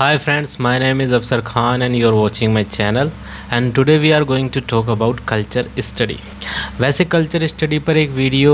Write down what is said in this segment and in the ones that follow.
Hi friends, my name is Afsar Khan and you are watching my channel and today we are going to talk about culture study। वैसे culture study पर एक video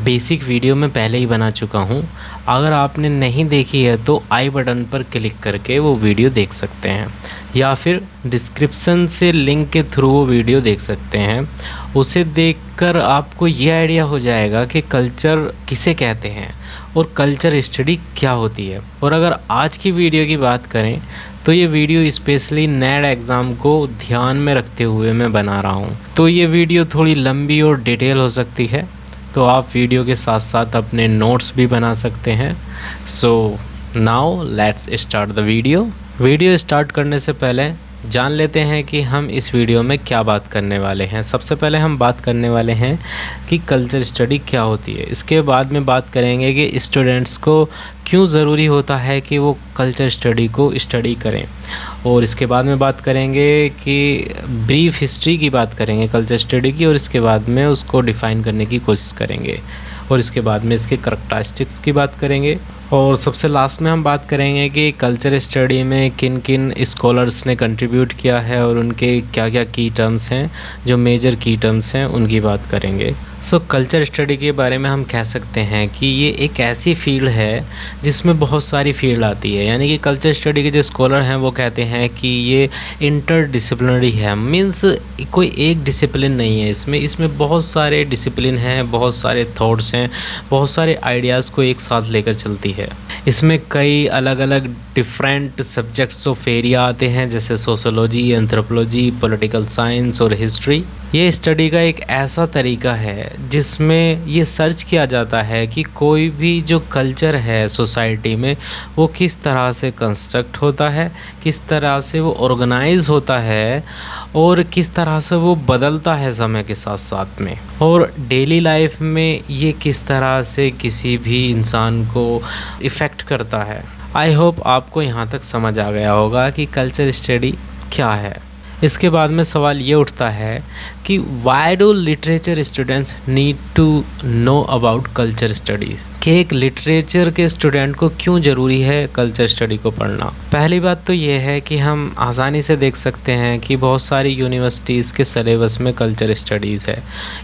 basic video मैं पहले ही बना चुका हूँ। अगर आपने नहीं देखी है तो आई बटन पर क्लिक करके वो वीडियो देख सकते हैं या फिर डिस्क्रिप्शन से लिंक के थ्रू वो वीडियो देख सकते हैं। उसे देखकर आपको ये आइडिया हो जाएगा कि कल्चर किसे कहते हैं और कल्चर स्टडी क्या होती है। और अगर आज की वीडियो की बात करें तो ये वीडियो स्पेशली नेट एग्ज़ाम को ध्यान में रखते हुए मैं बना रहा हूँ, तो ये वीडियो थोड़ी लंबी और डिटेल हो सकती है, तो आप वीडियो के साथ साथ अपने नोट्स भी बना सकते हैं। So now let's start the video start करने से पहले जान लेते हैं कि हम इस वीडियो में क्या बात करने वाले हैं। सबसे पहले हम बात करने वाले हैं कि कल्चर स्टडी क्या होती है। इसके बाद में बात करेंगे कि स्टूडेंट्स को क्यों ज़रूरी होता है कि वो कल्चर स्टडी को स्टडी करें, और इसके बाद में बात करेंगे कि ब्रीफ हिस्ट्री की बात करेंगे कल्चर स्टडी की, और इसके बाद में उसको डिफ़ाइन करने की कोशिश करेंगे, और इसके बाद में इसके करैक्टरिस्टिक्स की बात करेंगे, और सबसे लास्ट में हम बात करेंगे कि कल्चर स्टडी में किन किन स्कॉलर्स ने कंट्रीब्यूट किया है और उनके क्या क्या की टर्म्स हैं, जो मेजर की टर्म्स हैं उनकी बात करेंगे। सो कल्चर स्टडी के बारे में हम कह सकते हैं कि ये एक ऐसी फील्ड है जिसमें बहुत सारी फील्ड आती है। यानी कि कल्चर स्टडी के जो स्कॉलर हैं वो कहते हैं कि ये इंटरडिसिप्लिनरी है, मींस कोई एक डिसिप्लिन नहीं है इसमें बहुत सारे डिसिप्लिन हैं, बहुत सारे थॉट्स हैं, बहुत सारे आइडियाज़ को एक साथ लेकर चलती है। इसमें कई अलग अलग डिफरेंट सब्जेक्ट्स ऑफ एरिया आते हैं, जैसे सोशोलॉजी, एंथ्रोपोलॉजी, पॉलिटिकल साइंस और हिस्ट्री। ये स्टडी का एक ऐसा तरीका है जिसमें ये सर्च किया जाता है कि कोई भी जो कल्चर है सोसाइटी में वो किस तरह से कंस्ट्रक्ट होता है, किस तरह से वो ऑर्गेनाइज होता है और किस तरह से वो बदलता है समय के साथ साथ में, और डेली लाइफ में ये किस तरह से किसी भी इंसान को इफ़ेक्ट करता है। आई होप आपको यहाँ तक समझ आ गया होगा कि कल्चर स्टडी क्या है। इसके बाद में सवाल ये उठता है कि why do literature students need to know about culture studies, कि एक लिटरेचर के स्टूडेंट को क्यों ज़रूरी है कल्चर स्टडी को पढ़ना। पहली बात तो ये है कि हम आसानी से देख सकते हैं कि बहुत सारी यूनिवर्सिटीज़ के सिलेबस में कल्चर स्टडीज़ है,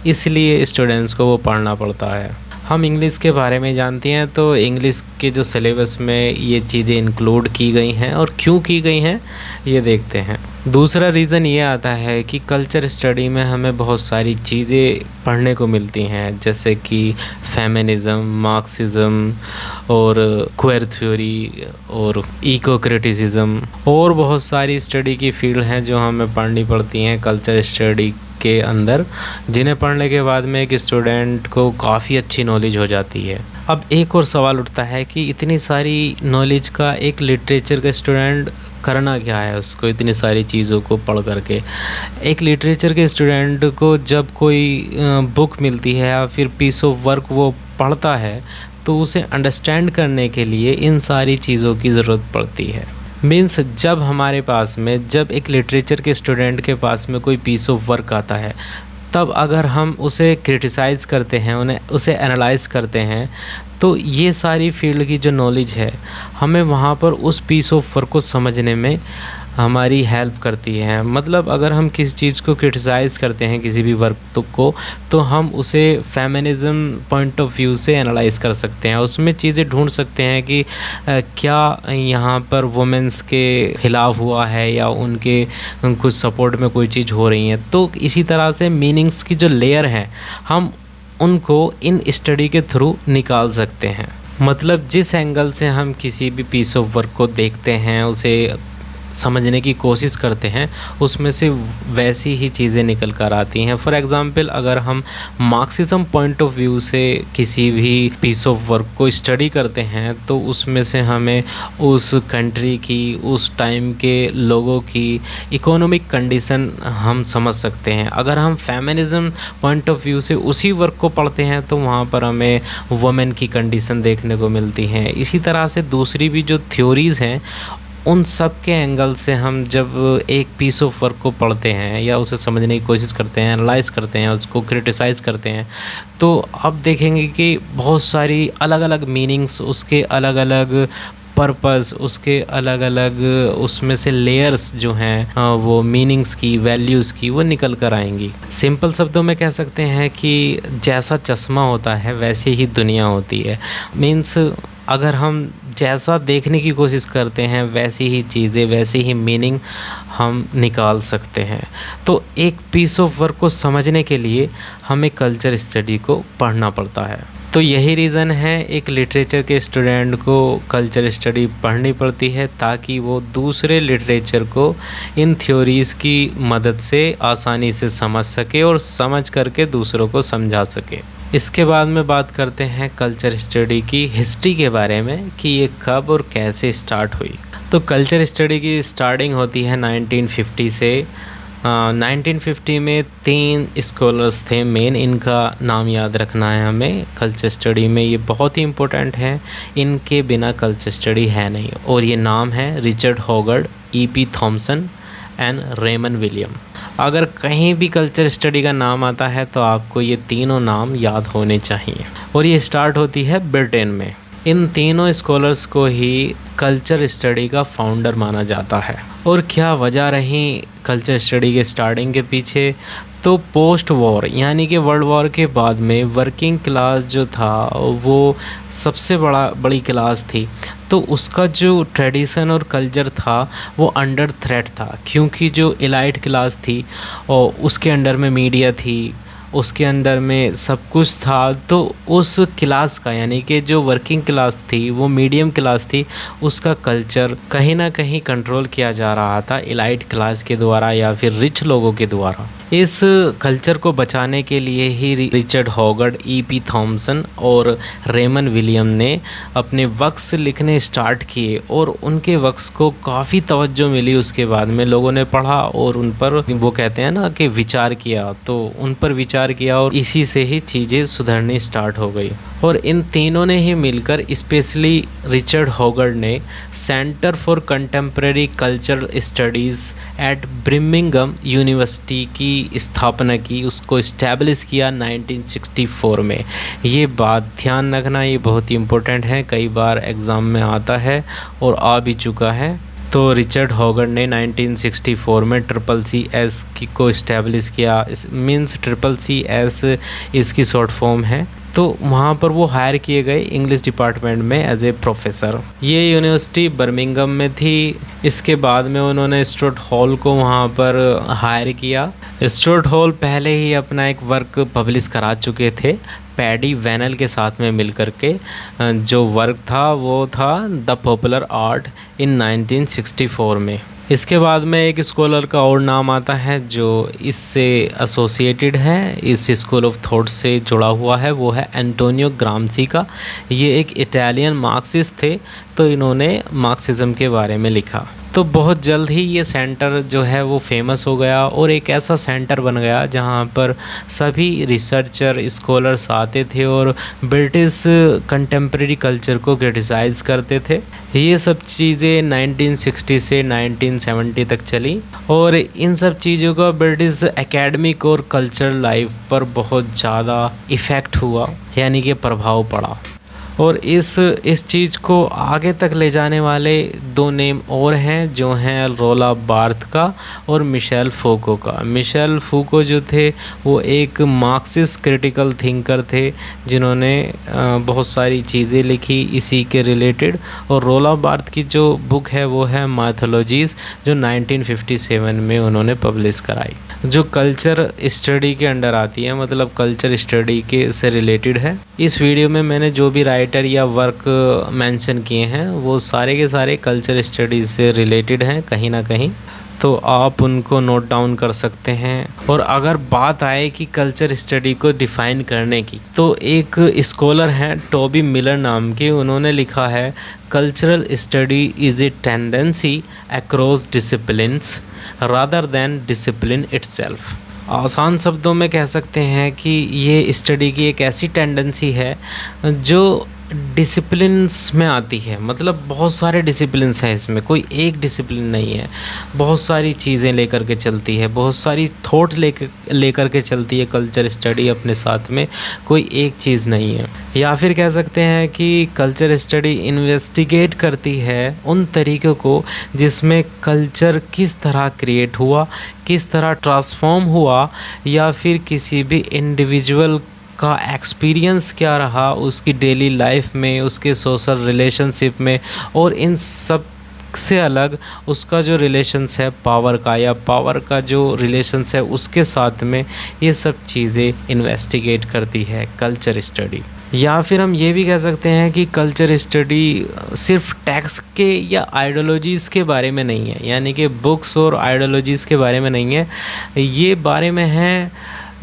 इसलिए स्टूडेंट्स को वो पढ़ना पड़ता है। हम इंग्लिश के बारे में जानते हैं तो इंग्लिश के जो सिलेबस में ये चीज़ें इंक्लूड की गई हैं, और क्यों की गई हैं ये देखते हैं। दूसरा रीज़न ये आता है कि कल्चर स्टडी में हमें बहुत सारी चीज़ें पढ़ने को मिलती हैं, जैसे कि फेमिनिज़म, मार्क्सिज़म और क्वेयर थ्योरी और इको क्रिटिसिज्म, और बहुत सारी स्टडी की फील्ड हैं जो हमें पढ़नी पड़ती हैं कल्चर स्टडी के अंदर, जिन्हें पढ़ने के बाद में एक स्टूडेंट को काफ़ी अच्छी नॉलेज हो जाती है। अब एक और सवाल उठता है कि इतनी सारी नॉलेज का एक लिटरेचर का स्टूडेंट करना क्या है, उसको इतनी सारी चीज़ों को पढ़ करके। एक लिटरेचर के स्टूडेंट को जब कोई बुक मिलती है या फिर पीस ऑफ वर्क वो पढ़ता है तो उसे अंडरस्टैंड करने के लिए इन सारी चीज़ों की ज़रूरत पड़ती है। मीन्स जब एक लिटरेचर के स्टूडेंट के पास में कोई पीस ऑफ वर्क आता है, तब अगर हम उसे क्रिटिसाइज़ करते हैं, उसे एनालाइज़ करते हैं, तो ये सारी फील्ड की जो नॉलेज है हमें वहाँ पर उस पीस ऑफ वर्क को समझने में हमारी हेल्प करती है। मतलब अगर हम किसी चीज़ को क्रिटिसाइज़ करते हैं, किसी भी वर्क को, तो हम उसे फेमिनिज़म पॉइंट ऑफ व्यू से एनालाइज़ कर सकते हैं, उसमें चीज़ें ढूंढ सकते हैं कि क्या यहाँ पर वुमेंस के ख़िलाफ़ हुआ है या उनके कुछ सपोर्ट में कोई चीज़ हो रही है। तो इसी तरह से मीनिंग्स की जो लेयर है हम उनको इन स्टडी के थ्रू निकाल सकते हैं। मतलब जिस एंगल से हम किसी भी पीस ऑफ वर्क को देखते हैं, उसे समझने की कोशिश करते हैं, उसमें से वैसी ही चीज़ें निकल कर आती हैं। फॉर एग्ज़ाम्पल अगर हम मार्क्सिज़म पॉइंट ऑफ व्यू से किसी भी पीस ऑफ वर्क को स्टडी करते हैं तो उसमें से हमें उस कंट्री की, उस टाइम के लोगों की इकोनॉमिक कंडीशन हम समझ सकते हैं। अगर हम फेमिनिज़म पॉइंट ऑफ व्यू से उसी वर्क को पढ़ते हैं तो वहाँ पर हमें वुमेन की कंडीशन देखने को मिलती हैं। इसी तरह से दूसरी भी जो थ्योरीज़ हैं उन सब के एंगल से हम जब एक पीस ऑफ वर्क को पढ़ते हैं या उसे समझने की कोशिश करते हैं, एनालाइज़ करते हैं, उसको क्रिटिसाइज़ करते हैं, तो अब देखेंगे कि बहुत सारी अलग अलग मीनिंग्स, उसके अलग अलग पर्पस, उसके अलग अलग उसमें से लेयर्स जो हैं वो मीनिंग्स की, वैल्यूज़ की, वो निकल कर आएंगी। सिंपल शब्दों में कह सकते हैं कि जैसा चश्मा होता है वैसी ही दुनिया होती है। मीन्स अगर हम जैसा देखने की कोशिश करते हैं वैसी ही चीज़ें, वैसी ही मीनिंग हम निकाल सकते हैं। तो एक पीस ऑफ वर्क को समझने के लिए हमें कल्चर स्टडी को पढ़ना पड़ता है। तो यही रीज़न है एक लिटरेचर के स्टूडेंट को कल्चर स्टडी पढ़नी पड़ती है, ताकि वो दूसरे लिटरेचर को इन थ्योरीज़ की मदद से आसानी से समझ सके और समझ करके दूसरों को समझा सके। इसके बाद में बात करते हैं कल्चर स्टडी की हिस्ट्री के बारे में कि ये कब और कैसे स्टार्ट हुई। तो कल्चर स्टडी की स्टार्टिंग होती है 1950 से। 1950 में 3 स्कॉलर्स थे मेन, इनका नाम याद रखना है हमें कल्चर स्टडी में, ये बहुत ही इम्पोर्टेंट है, इनके बिना कल्चर स्टडी है नहीं। और ये नाम है Richard Howard, E.P. Thomson and Raymond William. अगर कहीं भी कल्चर स्टडी का नाम आता है तो आपको ये तीनों नाम याद होने चाहिए। और ये स्टार्ट होती है ब्रिटेन में। इन तीनों स्कॉलर्स को ही कल्चर स्टडी का फाउंडर माना जाता है। और क्या वजह रही कल्चर स्टडी के स्टार्टिंग के पीछे? तो पोस्ट वॉर यानी कि वर्ल्ड वॉर के बाद में वर्किंग क्लास जो था वो सबसे बड़ी क्लास थी, तो उसका जो ट्रेडिशन और कल्चर था वो अंडर थ्रेट था, क्योंकि जो एलाइट क्लास थी और उसके अंडर में मीडिया थी, उसके अंदर में सब कुछ था। तो उस क्लास का यानी कि जो वर्किंग क्लास थी, वो मीडियम क्लास थी, उसका कल्चर कहीं ना कहीं कंट्रोल किया जा रहा था एलाइट क्लास के द्वारा या फिर रिच लोगों के द्वारा। इस कल्चर को बचाने के लिए ही रिचर्ड हॉवर्ड, E.P. थॉमसन और रेमन विलियम ने अपने वर्क्स लिखने स्टार्ट किए और उनके वर्क्स को काफ़ी तवज्जो मिली। उसके बाद में लोगों ने पढ़ा और उन पर, वो कहते हैं ना कि विचार किया, तो उन पर विचार किया और इसी से ही चीज़ें सुधरनी स्टार्ट हो गई। और इन तीनों ने ही मिलकर, स्पेशली रिचर्ड हॉवर्ड ने centre for contemporary cultural studies at Birmingham university की स्थापना की, उसको इस्टेब्लिश किया 1964 में। ये बात ध्यान रखना, ये बहुत ही इम्पोर्टेंट है, कई बार एग्ज़ाम में आता है और आ भी चुका है। तो रिचर्ड हॉवर्ड ने 1964 में CCS को इस्टेब्लिश किया। मीन्स CCS इसकी शॉर्ट फॉर्म है। तो वहाँ पर वो हायर किए गए इंग्लिश डिपार्टमेंट में एज ए प्रोफेसर। ये यूनिवर्सिटी बर्मिंघम में थी। इसके बाद में उन्होंने स्टुअर्ट हॉल को वहाँ पर हायर किया। स्टुअर्ट हॉल पहले ही अपना एक वर्क पब्लिश करा चुके थे पैडी वेनल के साथ में मिलकर के। जो वर्क था वो था द पॉपुलर आर्ट इन 1964 में। इसके बाद में एक स्कॉलर का और नाम आता है जो इससे एसोसिएटेड है, इस स्कूल ऑफ थॉट से जुड़ा हुआ है, वो है एंटोनियो ग्राम्सी का। ये एक इटालियन मार्क्सिस्ट थे, तो इन्होंने मार्क्सिज्म के बारे में लिखा। तो बहुत जल्द ही ये सेंटर जो है वो फेमस हो गया और एक ऐसा सेंटर बन गया जहाँ पर सभी रिसर्चर, स्कॉलर्स आते थे और ब्रिटिश कंटेम्प्रेरी कल्चर को क्रिटिसाइज़ करते थे। ये सब चीज़ें 1960 से 1970 तक चली और इन सब चीज़ों का ब्रिटिश एकेडमिक और कल्चरल लाइफ पर बहुत ज़्यादा इफ़ेक्ट हुआ, यानी कि प्रभाव पड़ा। और इस चीज़ को आगे तक ले जाने वाले दो नेम और हैं, जो हैं रोला बार्थ का और मिशेल फूको का। मिशेल फूको जो थे वो एक मार्क्सिस्ट क्रिटिकल थिंकर थे जिन्होंने बहुत सारी चीज़ें लिखी इसी के रिलेटेड। और रोला बार्थ की जो बुक है वो है माइथोलॉजीज़, जो 1957 में उन्होंने पब्लिश कराई, जो कल्चर स्टडी के अंडर आती है, मतलब कल्चर स्टडी के से रिलेटेड है। इस वीडियो में मैंने जो भी राइटर या वर्क मेंशन किए हैं वो सारे के सारे कल्चर स्टडीज़ से रिलेटेड हैं कहीं ना कहीं, तो आप उनको नोट डाउन कर सकते हैं। और अगर बात आए कि कल्चर स्टडी को डिफ़ाइन करने की, तो एक स्कॉलर हैं टॉबी मिलर नाम के, उन्होंने लिखा है cultural study is a tendency across disciplines rather than discipline itself. आसान शब्दों में कह सकते हैं कि ये स्टडी की एक ऐसी टेंडेंसी है जो डिसिप्लिन्स में आती है। मतलब बहुत सारे डिसिप्लिन्स हैं इसमें, कोई एक डिसिप्लिन नहीं है। बहुत सारी चीज़ें लेकर के चलती है, बहुत सारी थॉट लेकर के चलती है कल्चर स्टडी अपने साथ में, कोई एक चीज़ नहीं है। या फिर कह सकते हैं कि कल्चर स्टडी इन्वेस्टिगेट करती है उन तरीक़ों को जिसमें कल्चर किस तरह क्रिएट हुआ, किस तरह ट्रांसफॉर्म हुआ, या फिर किसी भी इंडिविजुअल का एक्सपीरियंस क्या रहा उसकी डेली लाइफ में, उसके सोशल रिलेशनशिप में, और इन सब से अलग उसका जो रिलेशंस है पावर का, या पावर का जो रिलेशंस है उसके साथ में, ये सब चीज़ें इन्वेस्टिगेट करती है कल्चर स्टडी। या फिर हम ये भी कह सकते हैं कि कल्चर स्टडी सिर्फ टेक्स्ट के या आइडियोलॉजीज़ के बारे में नहीं है, यानी कि बुक्स और आइडियोलॉजीज़ के बारे में नहीं है। ये बारे में है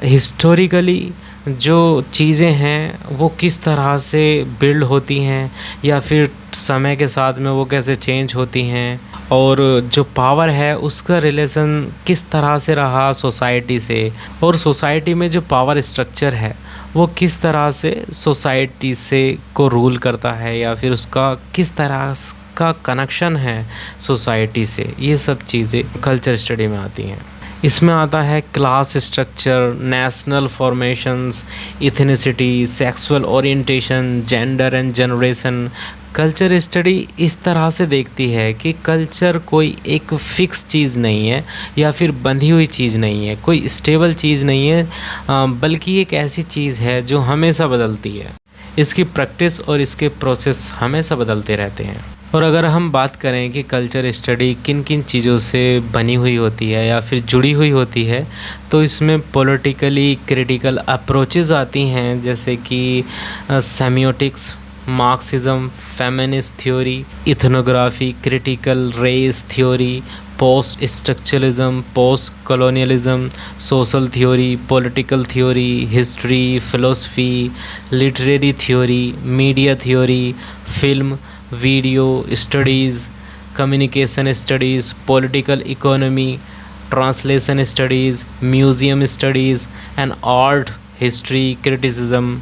हिस्टोरिकली जो चीज़ें हैं वो किस तरह से बिल्ड होती हैं, या फिर समय के साथ में वो कैसे चेंज होती हैं, और जो पावर है उसका रिलेशन किस तरह से रहा सोसाइटी से, और सोसाइटी में जो पावर स्ट्रक्चर है वो किस तरह से सोसाइटी से को रूल करता है, या फिर उसका किस तरह का कनेक्शन है सोसाइटी से। ये सब चीज़ें कल्चर स्टडी में आती हैं। इसमें आता है class structure, national formations, ethnicity, sexual orientation, gender and generation. Culture study इस तरह से देखती है कि कल्चर कोई एक फ़िक्स चीज़ नहीं है, या फिर बंधी हुई चीज़ नहीं है, कोई स्टेबल चीज़ नहीं है, बल्कि एक ऐसी चीज़ है जो हमेशा बदलती है। इसकी प्रैक्टिस और इसके प्रोसेस हमेशा बदलते रहते हैं। और अगर हम बात करें कि कल्चर स्टडी किन किन चीज़ों से बनी हुई होती है या फिर जुड़ी हुई होती है, तो इसमें पॉलिटिकली क्रिटिकल अप्रोचेज़ आती हैं, जैसे कि semiotics, Marxism, feminist theory, ethnography, critical race theory, post structuralism, post colonialism, social theory, political theory, history, philosophy, literary theory, media theory, film video studies, communication studies, political economy, translation studies, museum studies and art history criticism.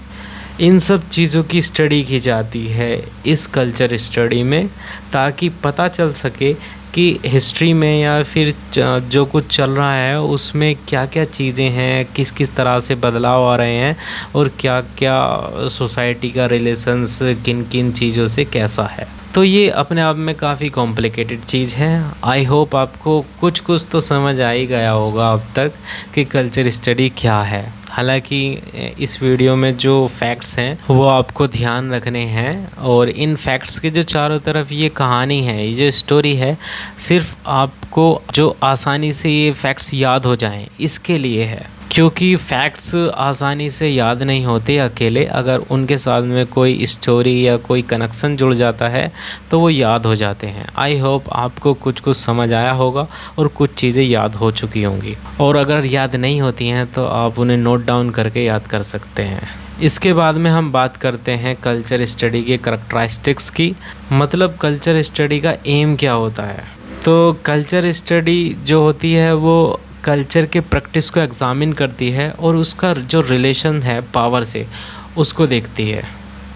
इन सब चीज़ों की study की जाती है इस culture study में, ताकि पता चल सके कि हिस्ट्री में या फिर जो कुछ चल रहा है उसमें क्या क्या चीज़ें हैं, किस किस तरह से बदलाव आ रहे हैं, और क्या क्या सोसाइटी का रिलेशंस किन किन चीज़ों से कैसा है। तो ये अपने आप में काफ़ी कॉम्प्लिकेटेड चीज़ है। आई होप आपको कुछ कुछ तो समझ आ ही गया होगा अब तक कि कल्चर स्टडी क्या है। हालांकि इस वीडियो में जो फैक्ट्स हैं वो आपको ध्यान रखने हैं, और इन फैक्ट्स के जो चारों तरफ ये कहानी है, ये जो स्टोरी है, सिर्फ आपको जो आसानी से ये फैक्ट्स याद हो जाएं इसके लिए है। क्योंकि फैक्ट्स आसानी से याद नहीं होते अकेले, अगर उनके साथ में कोई स्टोरी या कोई कनेक्शन जुड़ जाता है तो वो याद हो जाते हैं। आई होप आपको कुछ कुछ समझ आया होगा और कुछ चीज़ें याद हो चुकी होंगी, और अगर याद नहीं होती हैं तो आप उन्हें नोट डाउन करके याद कर सकते हैं। इसके बाद में हम बात करते हैं कल्चर स्टडी के करैक्टरिस्टिक्स की, मतलब कल्चर स्टडी का एम क्या होता है। तो कल्चर स्टडी जो होती है वो कल्चर के प्रैक्टिस को एग्ज़ामिन करती है, और उसका जो रिलेशन है पावर से उसको देखती है।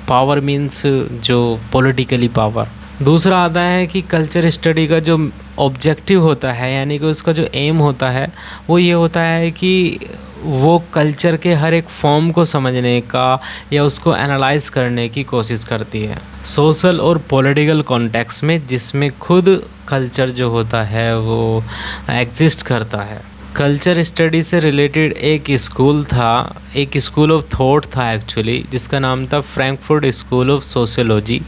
पावर मीन्स जो पॉलिटिकली पावर। दूसरा आता है कि कल्चर स्टडी का जो ऑब्जेक्टिव होता है, यानी कि उसका जो एम होता है वो ये होता है कि वो कल्चर के हर एक फॉर्म को समझने का या उसको एनालाइज करने की कोशिश करती है सोशल और पॉलिटिकल कॉन्टेक्स्ट में, जिसमें खुद कल्चर जो होता है वो एग्जिस्ट करता है। कल्चर स्टडी से रिलेटेड एक स्कूल ऑफ थॉट था एक्चुअली, जिसका नाम था फ्रैंकफर्ट स्कूल ऑफ सोशियोलॉजी।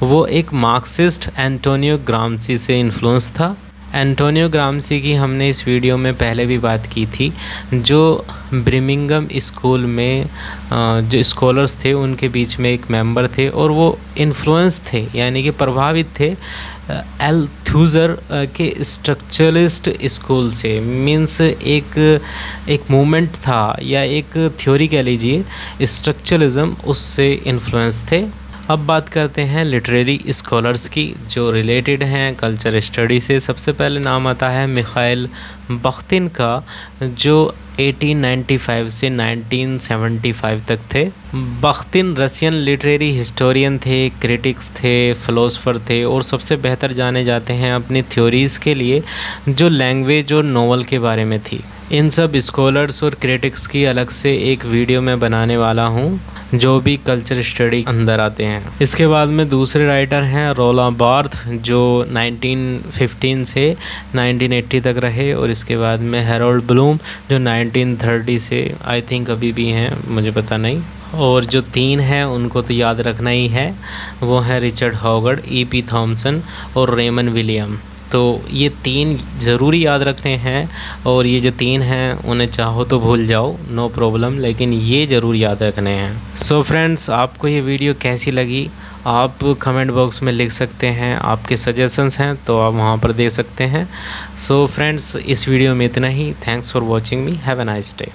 वो एक मार्क्सिस्ट एंटोनियो ग्राम्सी से इन्फ्लुएंस था। एंटोनियो ग्राम्सी की हमने इस वीडियो में पहले भी बात की थी, जो ब्रिमिंगम स्कूल में जो स्कॉलर्स थे उनके बीच में एक मेंबर थे, और वो इन्फ्लुएंस थे यानी कि प्रभावित थे एल्थुजर के स्ट्रक्चरलिस्ट स्कूल से। मीन्स एक मूवमेंट था या एक थ्योरी कह लीजिए, स्ट्रक्चरलिज्म, उससे इन्फ्लुएंस थे। अब बात करते हैं लिटरेरी स्कॉलर्स की जो रिलेटेड हैं कल्चर स्टडी से। सबसे पहले नाम आता है मिखाइल बख्तिन का, जो 1895 से 1975 तक थे। बख्तिन रशियन लिटरेरी हिस्टोरियन थे, क्रिटिक्स थे, फ़िलोसफ़र थे और सबसे बेहतर जाने जाते हैं अपनी थ्योरीज़ के लिए जो लैंग्वेज और नॉवल के बारे में थी। इन सब स्कॉलर्स और क्रिटिक्स की अलग से एक वीडियो मैं बनाने वाला हूँ जो भी कल्चर स्टडी अंदर आते हैं। इसके बाद में दूसरे राइटर हैं रोला बार्थ जो 1915 से 1980 तक रहे, और इसके बाद में हैरोल्ड ब्लूम जो 1930 से आई थिंक अभी भी हैं, मुझे पता नहीं। और जो तीन हैं उनको तो याद रखना ही है, वो हैं रिचर्ड हॉवर्ड, E.P. थॉमसन और रेमन विलियम। तो ये तीन ज़रूरी याद रखने हैं, और ये जो तीन हैं उन्हें चाहो तो भूल जाओ, नो प्रॉब्लम, लेकिन ये ज़रूर याद रखने हैं। सो फ्रेंड्स, आपको ये वीडियो कैसी लगी आप कमेंट बॉक्स में लिख सकते हैं। आपके सजेशंस हैं तो आप वहाँ पर दे सकते हैं। सो फ्रेंड्स, इस वीडियो में इतना ही। Thanks for watching me. Have a nice day.